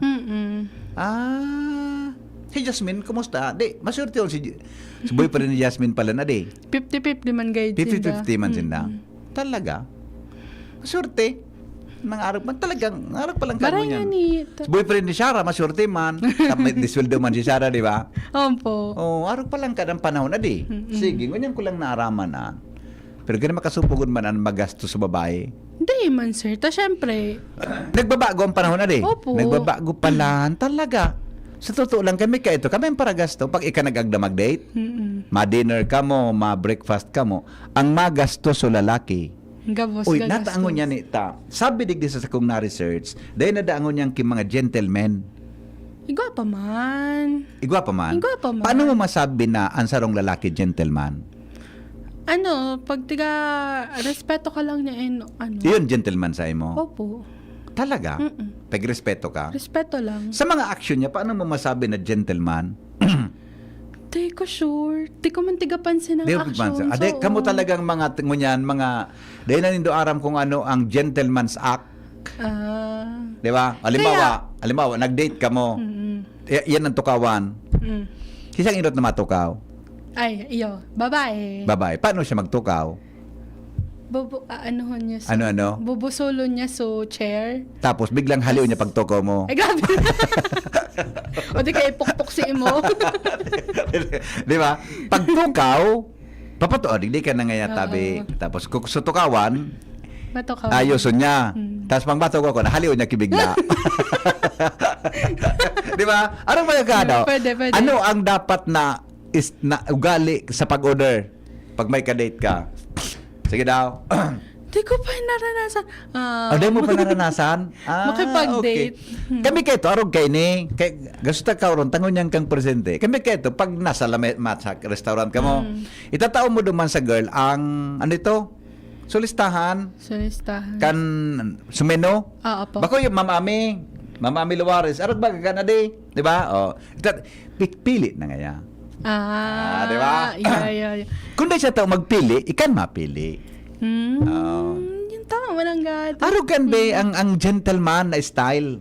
Si Jasmine, kumusta? Di, masurti yun si boyfriend ni Jasmine pala na di. 50-50 man guide 50-50 man sinda. Talaga? Masurti. Nang araw man talagang, araw pa lang kaan mo Maray niyan. nga ni. Si boyfriend ni Shara, masurti man. Tapos disweldo man si Shara, di ba? Opo. Oh, araw pa lang ka ng panahon na di. Sige, ganyan ko lang naaraman na. Pero ganyan makasupugon man ang magasto sa babae. Hindi man, sir. Ta, syempre. Nagbabago ang panahon na di. Opo. Nagbabago pala. Talaga. Sa totoo lang kami ka ito. Kami ang paragasto. Pag ika nag-agdamag-date, ma-dinner ka mo, ma-breakfast ka mo, ang magasto sa lalaki. Gabos, Uy, gagastos. nataangon niya ni ta. Sabi digdi sa kong na-research, dahil nadaangon niyang ki mga gentlemen. Igwa pa man. Igwa pa man. Igwa pa man. Paano mo masabi na ang sarong lalaki gentleman? Ano, pag tiga, respeto ka lang niya, ano. Yun, gentleman sa imo. Opo. Talaga? Pagrespeto ka? Respeto lang. Sa mga action niya, paano mo masabi na gentleman? Di ko sure. Di ko man tiga pansin ang Di action. Ade, So, kamo talagang mga ngunyan, mga dahil na nindo aram kung ano ang gentleman's act. Di ba? Halimbawa, nag-date ka mo. Yan ang tukawan. Kisang inot na matukaw. Ay, iyo. Babae. Babae. Paano siya magtukaw? Anuhon niya so. Ano? Bubusulo niya so chair. Tapos biglang haliw niya pagtukaw mo. Ay, grabe. O di kaya ipukpok si imo. Di ba? Pagtukaw, papatuod, hindi ka na ngaya tabi. Tapos kung sutukawan, Bato ka. ayoso niya. Tapos pang bato ko, nahaliw niya kibigla. Di ba? Ano ba yung ano? Pwede. Ano ang dapat na ugali sa pag-order pag may ka-date ka? Sige daw. Di ko pa naranasan. Di mo pa naranasan? Makipag-date. Okay. Kami kayo, arog kayo ni. Gusto ta kauron, tangon niyang kang presente. Kami kayo, pag nasa sa restaurant ka mo, itatao mo duman sa girl ang, ano ito? Sulistahan. Kan sumeno. Opo. Bako yung Mamami Luares. Arog ba ka na di? Di ba? Pili na nga. Di ba? Yeah. Kung di siya tao magpili, ikan mapili. Yung tama man ang gado. Arogan ba ang gentleman na style?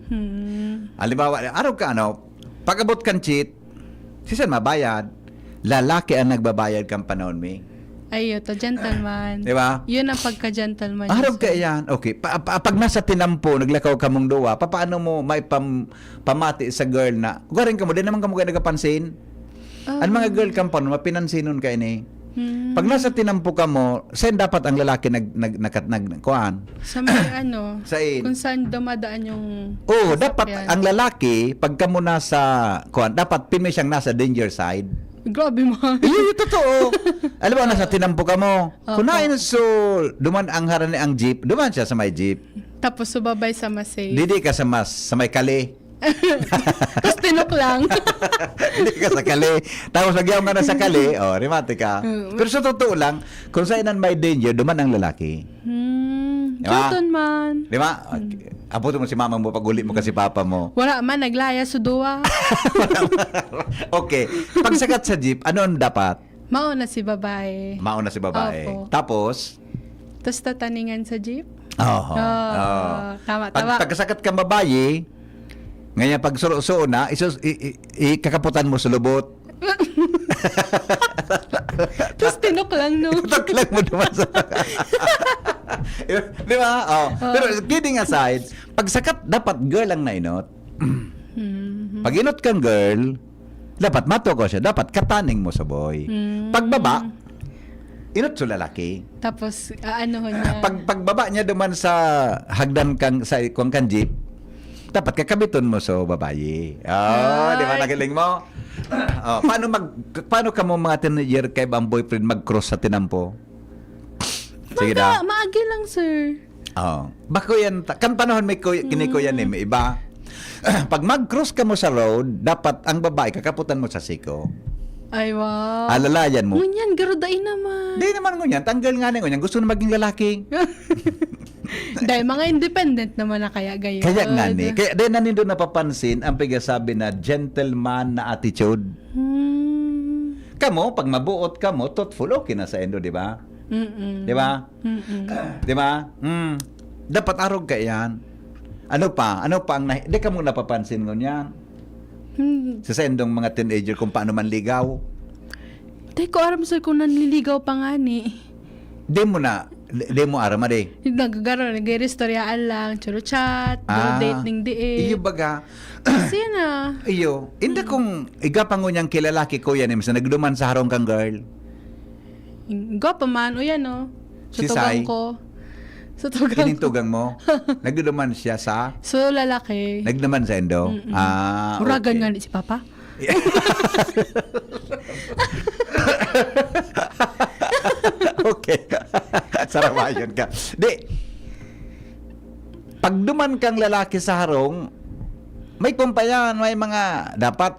Halimbawa, arog ka pag-abot kang cheat, siya mabayad, lalaki ang nagbabayad kang panahon mi. Ayo, to gentleman. Di ba? Yun ang pagka-gentleman. Arog ka yan. Okay. Pag nasa tinampo, naglakaw ka mong duwa, paano mo may pamati sa girl na, garing ka mo, din naman ka mo kayo nagapansin? Ang mga girl kang pa, mapinansinon ka ini. Pag nasa tinampo ka mo, saan dapat ang lalaki kuhaan? Sa may Saan? kung saan dumadaan yung Dapat sasakyan. ang lalaki, pagka mo nasa kuhaan, dapat pinmi siyang nasa danger side. Grabe mo. Yung totoo. Alam mo, nasa tinampo ka mo. Opo. Kunain so, duman ang harani ang jeep, duman siya sa may jeep. Tapos subabay sa masay. Didi ka sa may kali. Tapos tinok lang. Hindi ka sa kali. Tapos nagyaw nga na sa kali, rimate ka. Pero sa totoo lang, kung sainan may danger, duman ang lalaki. Diba? Joton man. Di ba? Abuto mo si mama mo, pag uli mo kasi papa mo. Wala man, naglaya sa duwa. Okay. Pagsakat sa jeep, ano ang dapat? Mauna si babae. Mauna si babae. Opo. Tapos, Tapos tataningan sa jeep. Tama, tama. Pagkasakat kang babae, ngayon pag suo na, ikakaputan mo sa lubot. Tapos tinok lang, no? Tutok lang mo naman sa... Di ba? Pero kidding aside, pagsakat, dapat girl ang nainot. Pag inot kang girl, dapat matuko siya. Dapat kataning mo sa boy. Pagbaba, inot sa lalaki. Tapos, ano niya. Pagbaba niya duman sa hagdan kang sa kung kan jeep, dapat kakabiton mo sa babae. Di ba nagiling mo? Paano ka mo mga teenager kay ang boyfriend mag-cross sa tinampo? Sige na. Maagi lang, sir. Bako yan, kan panahon may kinikuya ni may iba. Pag mag-cross ka mo sa road, dapat ang babae kakaputan mo sa siko. Ay, wow. Alalayan mo. Ngunyan, garudain naman. Di naman ngunyan, tanggal nga na ngunyan. Gusto na maging lalaki. Dahil mga independent naman na kaya gayon. Kaya nga ni. Kaya din na nindo napapansin ang pigasabi na gentleman na attitude. Kamo, pag mabuot ka mo, thoughtful, okay na sa endo, di ba? Di ba? Di ba? Dapat arog ka yan. Ano pa ang di ka mo napapansin ngunyan? Sa endong mga teenager kung paano man ligaw. Di ko aram sir kung nanliligaw pa nga ni. Di mo aram ade. Nagagaro, nag-restoryaan lang, churo chat, date ning diit. Iyo baga. Kasi na. Iyo, hindi kung igapangunyang kilalaki ko yan, sa nagduman sa harong kang girl. Go pa man, o yan o. Si Tutugang Sai? ko. Sa tugang ko. Kinintugang mo. Nagduman siya sa So, lalaki. nagduman sa endo. Uragan okay. nga ni si Papa. Okay. Sarawayon ka. Di, pag duman kang lalaki sa harong, may kumpayan, may mga dapat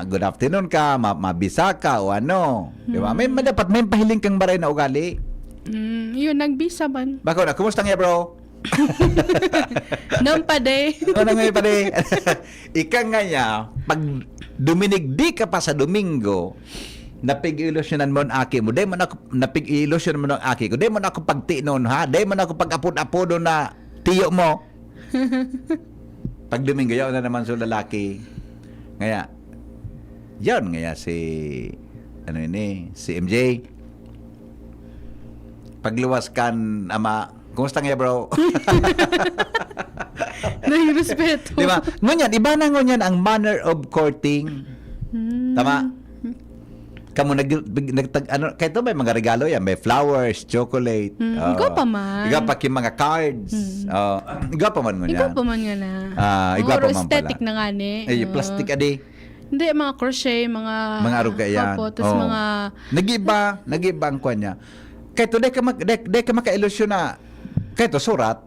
good afternoon ka, mabisa ka o ano. Di ba? May dapat may pahiling kang baray na ugali. Yun, nagbisa man. Bako na, kumusta nga bro? Nampade. Ano nga pa de? Ika nga niya, pag duminigdi ka pa sa Domingo, napig-ilusyonan mo ang aki mo, di mo na napig-ilusyonan mo ang aki ko, di mo na ako pagtinon ha, di mo na ako pag-apod-apodo na tiyo mo. Pag Domingo, yun na naman sa lalaki. Ngaya, yun ngaya si MJ. Pagluwas kan ama, kumusta nga bro? Nai-respeto. Di ba? Ngunyan, iba na ngunyan ang manner of courting. Tama? Kamu kahit may mga regalo yan, may flowers, chocolate. Ikaw pa man. Ikaw pa mga cards. Ikaw pa man ngunyan. Ikaw pa man nga na. Ikaw pa man aesthetic pala. na nga ni. Plastic adi. Hindi, mga crochet, mga arog ka yan. Opo, tapos mga... Nag-iba ang kwan niya. Kahit di ka maka-ilusyon na, kahit surat,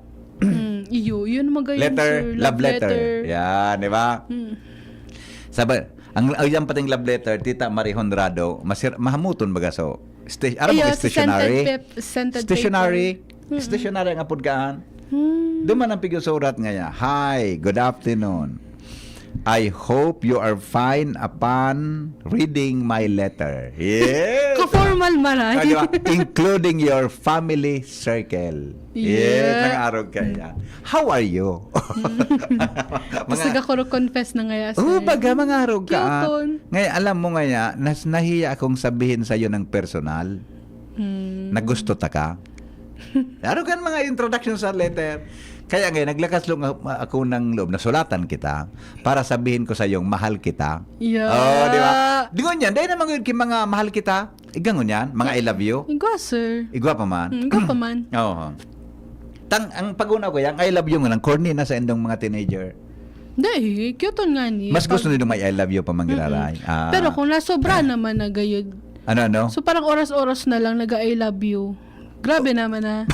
yun magayon, letter, sir. love letter. Yan, di ba? Sabi, ang yan pating love letter, Tita Marie Honrado, mahamuton baga so. Stationary. Stationary ang apod kaan. Duman ang pigsurat nga. Hi, good afternoon. I hope you are fine upon reading my letter. Yeah. Ka-formal man ay. Including your family circle. Yeah. Nang-arog kaya. How are you? Basta ka confess na ngaya. Baga mga arog ka. Cute. Ngayon, alam mo nga nahiya akong sabihin sa iyo ng personal na gusto ta ka. Arogan mga introduction sa letter. Kaya ngayon, naglakas lang ako ng loob na sulatan kita para sabihin ko sa iyong mahal kita. Yeah. Di ba? Dingon yan. Dahil naman yung mga mahal kita. Igangon yan. Mga I love you. Igwa, sir. Igwa pa man. Igwa pa man. Oo. Ang paguna ko yan, I love you nga. Corny na sa endong mga teenager. Dahil, cute nga ni. Mas gusto nito may I love you pa mangiraray. Pero kung nasobra naman na gayod. Ano? So parang oras-oras na lang nag-I love you. Grabe naman na.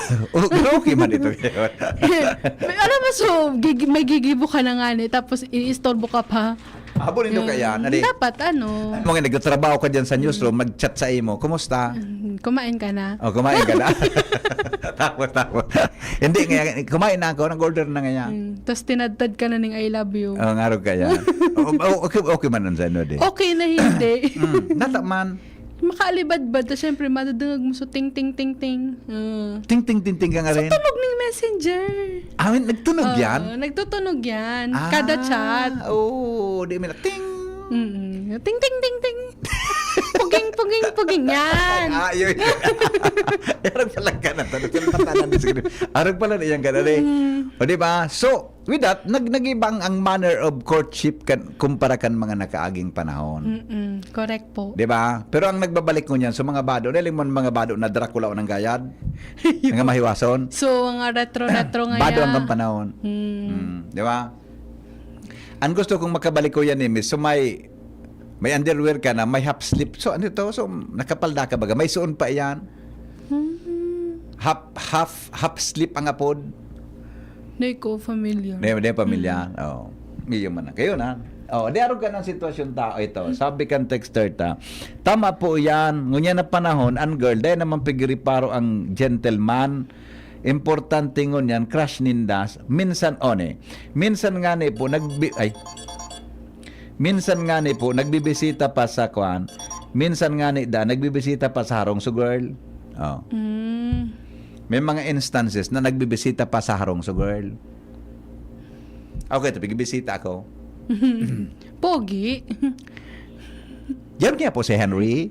Okay man ito ngayon. Alam mo, so, may gigibo ka na nga tapos i-istorbo ka pa. Habol nito kaya. Dapat, Mga nagtatrabaho ka dyan sa newsroom, mag-chat sa imo. Kumusta? kumain ka na. Oh, kumain ka na. Tapos. Hindi, ngayon, kumain na ako. Nag-order na ngayon. Tapos tinadtad ka na ng I love you. Oh, ngarog ka yan. Okay man nun sa ano, di. Okay na hindi. Nataman. Makaalibad-bad. Tapos syempre, madadangag mo so ting-ting-ting-ting. Ting-ting-ting-ting ka nga rin. Tunog ng messenger. Nagtunog yan? Nagtutunog yan. Kada chat. Di mo na, ting! Ting-ting-ting-ting. Puging-puging-puging yan. Yun. Arag pala ka na. Arag pala na yan ka na rin. O diba? So, with that, nag-ibang ang manner of courtship kumpara kan mga nakaaging panahon. Correct po. Diba? Pero ang nagbabalik ko niyan, so mga bado, naling mo mga bado na Dracula o ng gayad, nga mahiwason. So, mga retro-retro ngayon. Bado ang panahon. Diba? Ang gusto kong makabalik ko yan, Miss, so may underwear ka na, may half slip. So, ano to? So, nakapalda ka baga. May suon pa yan. Half slip ang apod. Hindi ko familiar. Hindi pamilya. Iyo man na. Kayo na. Di araw ka ng sitwasyon tao ito. Sabi kan texter ta. Tama po yan. Ngunya na panahon, ang girl, dahil naman pigiriparo ang gentleman. Importante ngon yan, crush nindas. Minsan nga ni po, minsan nga ni po, nagbibisita pa sa kwan. Minsan nga ni nagbibisita pa sa harong so girl. May mga instances na nagbibisita pa sa harong so girl. Okay, ito, bibisita ako. Pogi. Yan kaya po si Henry.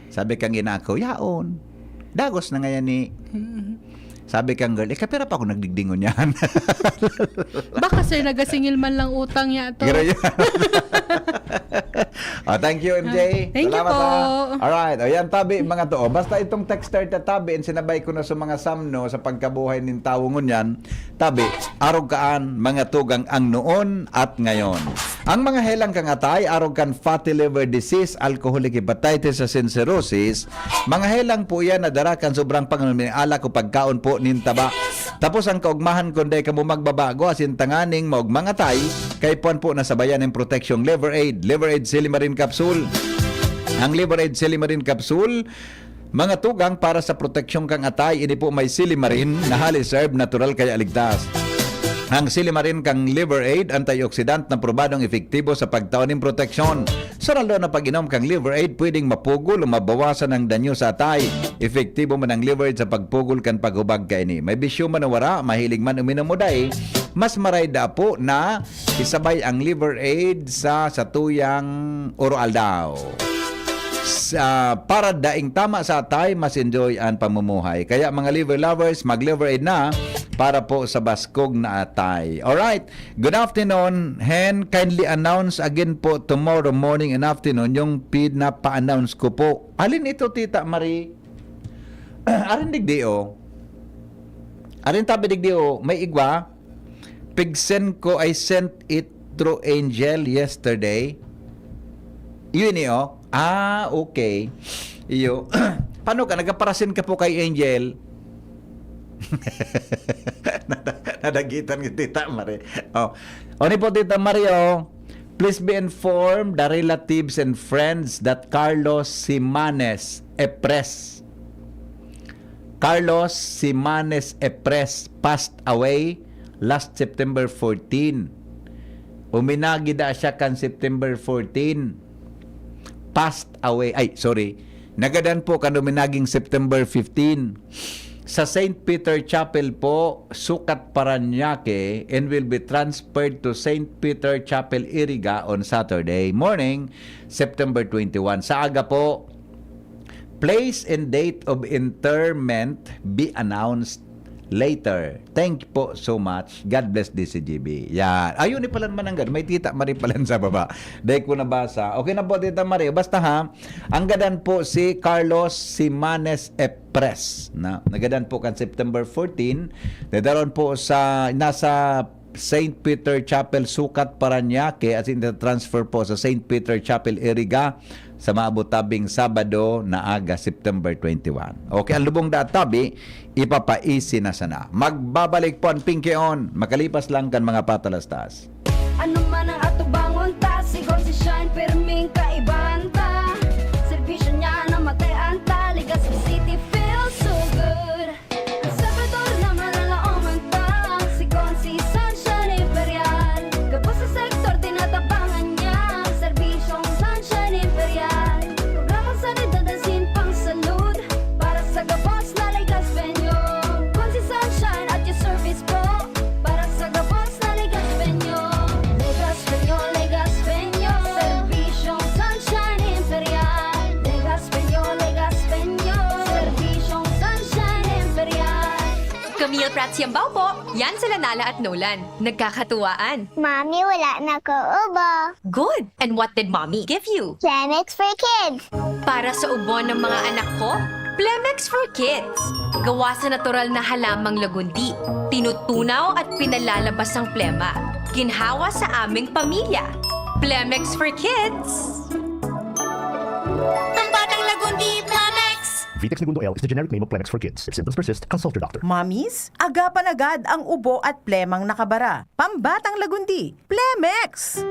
Sabi kang ina ko, yaon. Dagos na ngayon ni. Sabi kang girl, kapira pa ako nagdigdingon yan. Baka sir, nagasingil man lang utang niya to. Thank you, MJ. Thank you po. Alright, yan tabi mga to. Basta itong texter ta tabi, sinabay ko na sa mga samno sa pagkabuhay nin tawongon yan. Tabi, arog kaan mga tugang ang noon at ngayon. Ang mga helang kangatay, arog kan fatty liver disease, alcoholic hepatitis sa cirrhosis, mga helang po yan na darakan sobrang panganuminiala ko pagkaon po nintaba. Tapos ang kaugmahan kundi kamo magbabago asin tanganing maugmangatay kay puan po nasabayan ng protection Liver Aid Silimarin Capsule. Ang Liver Aid Silimarin Capsule, mga tugang para sa proteksyon kang atay, ini po may silimarin na haliserb natural kaya ligtas. Ang silimarin kang Liver Aid, antioxidant na probadong efektibo sa pagtaon ng proteksyon. Sa lalo na pag-inom kang Liver Aid, pwedeng mapugol o mabawasan ang danyo sa atay. Efektibo man ang Liver Aid sa pagpugol kan paghubag kay ni. May bisyo man wara, mahilig man uminom mo day, mas marayda po na isabay ang Liver Aid sa tuyang oral daw. Para daing tama sa atay, mas enjoy ang pamumuhay. Kaya mga liver lovers, mag-Liver Aid na para po sa baskog na atay. Alright, good afternoon. Hen, kindly announce again po tomorrow morning and afternoon yung pinapa-announce ko po. Alin ito, Tita Marie? Arin digdio. Arin tabi digdio. May igwa. Pigsen ko, I sent it through Angel yesterday. Yun niyo. Okay. Iyo. Paano ka? Nagaparasin ka po kay Angel? Nadagitan ni Tita Marie. Oni po, Tita Marie, please be informed the relatives and friends that Carlos Simanes Epres passed away last September 14. Uminagi da siya kan September 14. Passed away. Nagadan po kan uminaging September 15. Sa St. Peter Chapel po, Sucat, Parañaque, and will be transferred to St. Peter Chapel, Iriga on Saturday morning, September 21. Sa aga po, place and date of interment be announced later. Thank you po so much. God bless DCGB. Yan. Ayun ni pala naman ang gano'n. May Tita Marie pala sa baba. Dahil ko nabasa. Okay na po, Tita Marie. Basta ha, ang gadan po si Carlos Simanes Epres. Nagadan po kan September 14. Nadaroon po nasa St. Peter Chapel, Sucat, Parañaque, as in the transfer po sa St. Peter Chapel, Iriga, sa maabot tabing Sabado na aga September 21. Okay, ang lubong da tabi ipapaisi na sana. Magbabalik po ang Pinky On. Makalipas lang kan mga patalastas. Ano man ang atubangon ta, sigaw si Shine, perming kaibahan ta. Servisyo niya na matean ta, Legazpi City feels so good. Ang Salvador na malalaoman ta, sigaw si Sunshine Imperial. Kapos sa sektor, tinatabangan niya, serbisyong Sunshine Imperial. Programang sanidad at pang salud, para sa gabos na Legazpenyo. Kung si Sunshine at your service po, para sa gabos na Legazpenyo. Legazpenyo, Legazpenyo, serbisyong Sunshine Imperial. Legazpenyo, Legazpenyo, serbisyong Sunshine Imperial. Camille Prats Yambaw po. Yan sila Nala at Nolan. Nagkakatuwaan. Mommy, wala na ko ubo. Good! And what did Mommy give you? Plemex for kids. Para sa ubo ng mga anak ko, Plemex for Kids. Gawa sa natural na halamang lagundi. Tinutunaw at pinalalabas ang plema. Ginhawa sa aming pamilya. Plemex for Kids. Ang batang lagundi, Plemex! Vitex Segundo L is the generic name of Plemex for kids. If symptoms persist, consult your doctor. Mommies, agapan agad ang ubo at plemang nakabara. Pambatang lagundi, Plemex!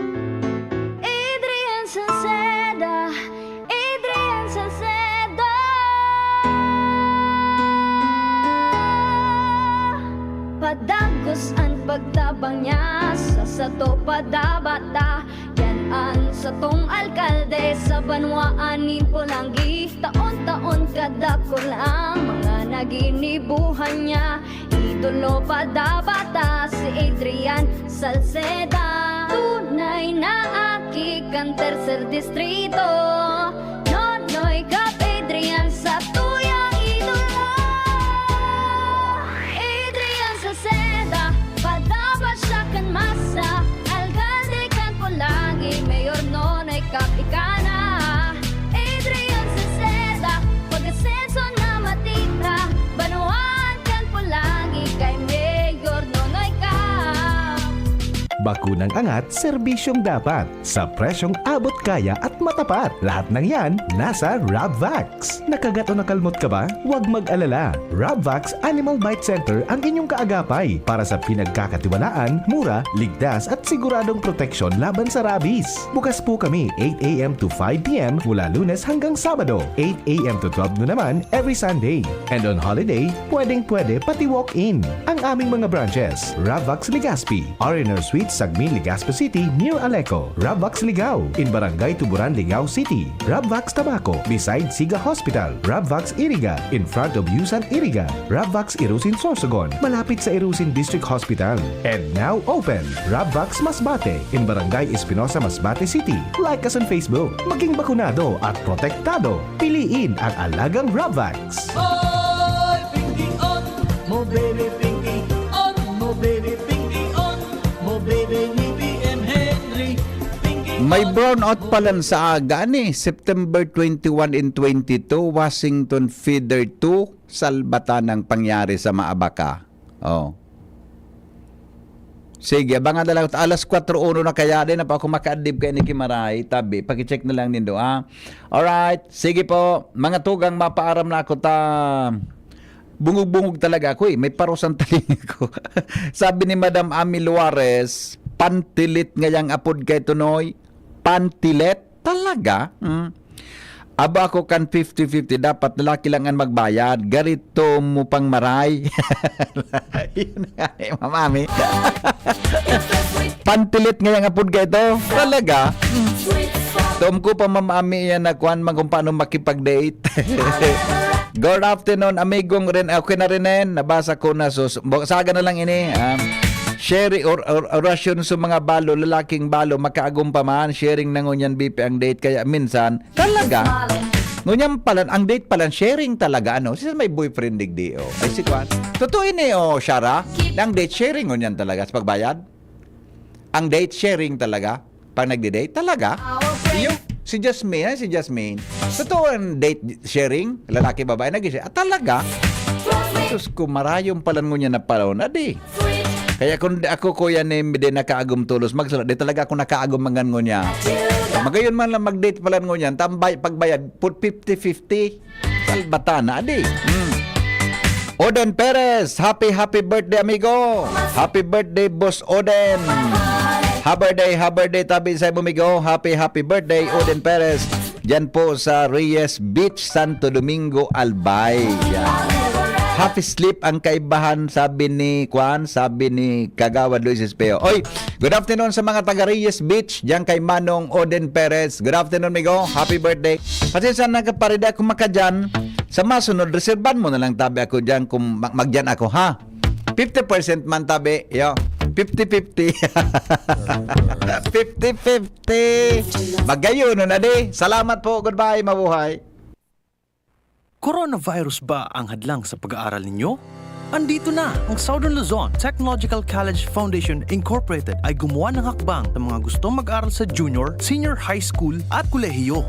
Adrian Salceda, Adrian Salceda. Padagos ang pagtabang niya, sa sato padabata. Yan ang satong alkalde, sa banwaanin po lang gift. Taon-taon kada ko lang, mga naginibuhan niya. Idolo padabata, si Adrian Salceda. Tunay na aki kang tercer distrito. Nonoy Kap Adrian sa tuyang idolo. Adrian Salceda, padabat siya kan masa. Alcalde kan po lagi, Mayor Nonoy Kap ikana. Adrian Salceda, pag-asenso na matira. Banuan kan po lagi, kay Mayor Nonoy Kap. Bakunang angat, serbisyong dapat. Sa presyong abot kaya at matapat. Lahat ng yan, nasa Rabvax. Nakagat o nakalmot ka ba? Huwag mag-alala. Rabvax Animal Bite Center ang inyong kaagapay para sa pinagkakatiwalaan, mura, ligtas at siguradong proteksyon laban sa rabies. Bukas po kami 8 a.m. to 5 p.m. mula Lunes hanggang Sabado. 8 a.m. to 12 noon naman every Sunday. And on holiday, pwedeng-pwede pati walk-in. Ang aming mga branches, Rabvax Legazpi, R&R Suites Sagmin, Legazpi City near Aleco. Rabvax Ligao in Barangay Tuburan, Ligao City. Rabvax Tabaco beside Siga Hospital. Rabvax Iriga in front of Yusan Iriga. Rabvax Irusin Sorsogon malapit sa Irusin District Hospital. And now open, Rabvax Masbate in Barangay Espinosa, Masbate City. Like us on Facebook. Maging bakunado at protektado. Piliin ang alagang Rabvax. Oy, Pinky On, mo baby Pinky On, mo baby Pinky On, mo baby ni BM Henry. Pinky May brownout pala sa aga ni September 21 and 22, Washington Feeder 2, salbatan ng pangyari sa Maabaka. Oh. Sige, abangan na lang. Alas 4:01 na kaya din na pa ako makaadib kay Nikki Maray. Tabi, pakicheck na lang nindo. Alright, sige po. Mga tugang mapaaram na ako ta. Bungog-bungog talaga ako eh. May parusan taling ko. Sabi ni Madam Ami Luares, pantilit ngayang apod kay Tunoy. Pantilet? Talaga? Aba ako kan 50-50, dapat lalaki lang ang magbayad. Garito mo pang maray. Yun nga eh, mamami. Pantilit ngayang apod kay ito? Talaga? Tom ko pa mamami yan na kuhan kung paano makipag-date. Good afternoon, amigong rin. Okay na rin yan. Nabasa ko na. So, saga na lang ini. Sharing or orasyon sa mga balo, lalaking balo, makaagum pa man, sharing na ngunyan BP ang date. Kaya minsan, talaga, ngunyan pala, ang date pala, sharing talaga, ano? Siya may boyfriend digdi, oh. Ay, si Kwan. Totoo ini, oh, Shara. Ang date sharing ngunyan talaga sa pagbayad. Ang date sharing talaga. Pag nagdi-date, talaga. Yung, si Jasmine, totoo ang date sharing, lalaki babae, nag-share. Talaga. Sus, kumarayong pala ngunyan na pala, adi. Kaya kung ako kuya ni hindi nakaagom tulos magsulat, di talaga ako nakaagom mangan ngunya. Magayon man lang mag-date pala ngo yan, tambay pagbayad, put 50-50. Salbata na, adi. Oden Perez, happy birthday amigo. Happy birthday Boss Oden. Happy birthday tabi sa amigo. Happy birthday Oden Perez. Diyan po sa Reyes Beach, Santo Domingo, Albay. Yan. Happy sleep ang kaibahan, sabi ni Kagawad Luis Espeo. Oy, good afternoon sa mga taga Reyes Beach, diyan kay Manong Oden Perez. Good afternoon, amigo. Happy birthday. Kasi saan nagkaparida ako makadyan, sa masunod, reservan mo na lang tabi ako dyan kung magdyan ako, ha? 50% man tabi, yo. 50-50. 50-50. Magayon na di. Salamat po. Goodbye. Mabuhay. Coronavirus ba ang hadlang sa pag-aaral ninyo? Andito na ang Southern Luzon Technological College Foundation Incorporated ay gumawa ng hakbang sa mga gustong mag-aral sa junior, senior high school at kolehiyo.